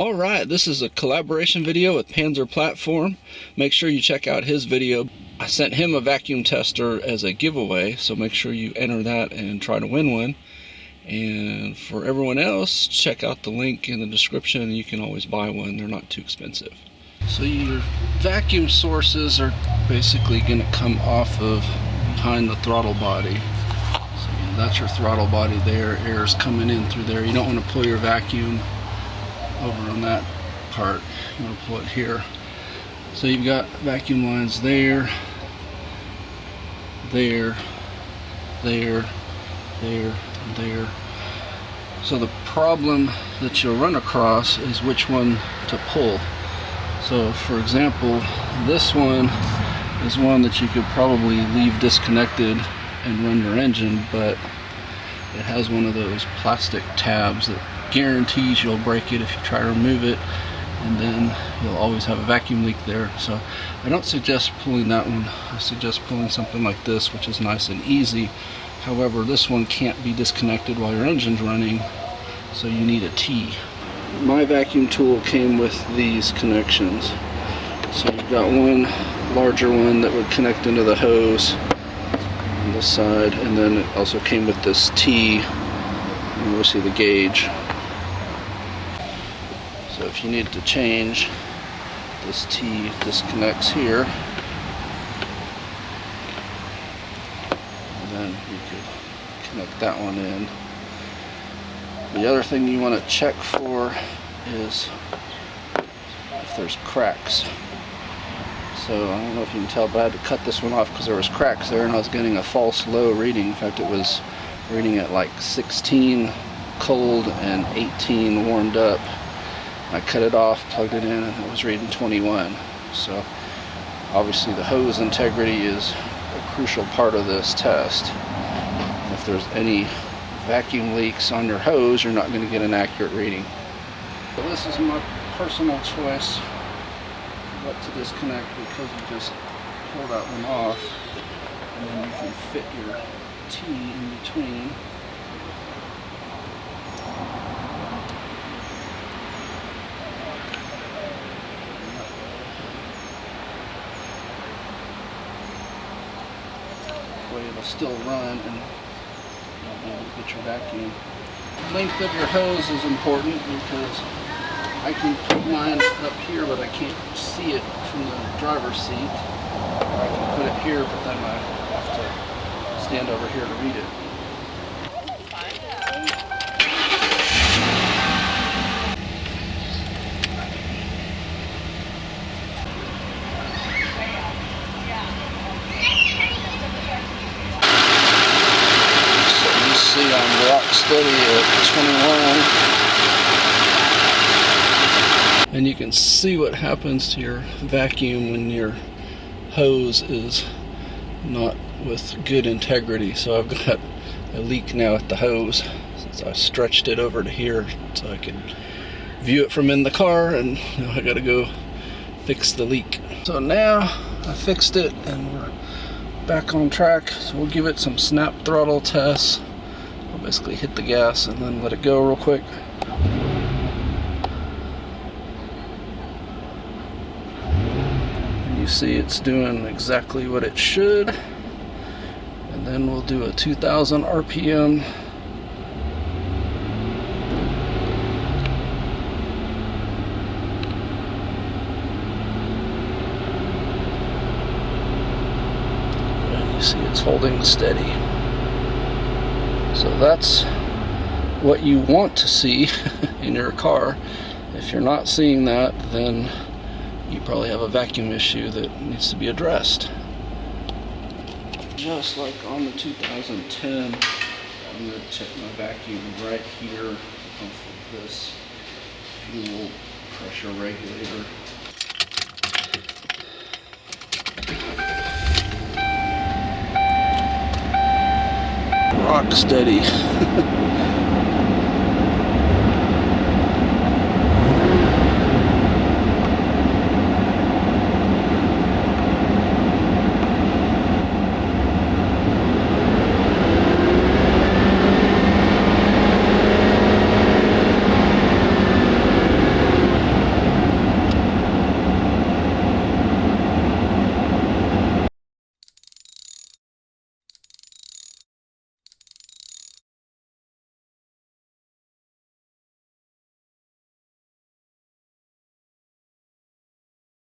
Alright, this is a collaboration video with Panzer Platform. Make sure you check out his video. I sent him a vacuum tester as a giveaway, so make sure you enter that and try to win one. And for everyone else, check out the link in the description. You can always buy one, they're not too expensive. So your vacuum sources are basically going to come off of behind the throttle body. So that's your throttle body there, air's coming in through there. You don't want to pull your vacuum over on that part, you want to pull it here. So you've got vacuum lines there, there, there, there, and there. So the problem that you'll run across is which one to pull. So for example, this one is one that you could probably leave disconnected and run your engine, but it has one of those plastic tabs that guarantees you'll break it if you try to remove it, and then you'll always have a vacuum leak there. So I don't suggest pulling that one. I suggest pulling something like this, which is nice and easy. However, this one can't be disconnected while your engine's running, so you need a T. My vacuum tool came with these connections. So you've got one larger one that would connect into the hose on this side, and then it also came with this T, and we'll see the gauge. So if you need to change, this T disconnects here, and then you could connect that one in. The other thing you want to check for is if there's cracks. So I don't know if you can tell, but I had to cut this one off because there was cracks there and I was getting a false low reading. In fact, it was reading at like 16 cold and 18 warmed up. I cut it off, plugged it in, and it was reading 21. So obviously the hose integrity is a crucial part of this test. If there's any vacuum leaks on your hose, you're not going to get an accurate reading. So this is my personal choice what to disconnect, because you just pull that one off and then you can fit your T in between. Way it'll still run and you'll be able to get your vacuum. Length of your hose is important because I can put mine up here, but I can't see it from the driver's seat. I can put it here, but then I have to stand over here to read it. See, I'm rock steady at 21, and you can see what happens to your vacuum when your hose is not with good integrity. So I've got a leak now at the hose since I stretched it over to here so I can view it from in the car, and now I gotta go fix the leak. So now I fixed it and we're back on track. So we'll give it some snap throttle tests. I'll basically hit the gas and then let it go real quick. And you see it's doing exactly what it should. And then we'll do a 2000 RPM. And you see it's holding steady. So that's what you want to see in your car. If you're not seeing that, then you probably have a vacuum issue that needs to be addressed. Just like on the 2010, I'm going to check my vacuum right here off of this fuel pressure regulator. Rock steady.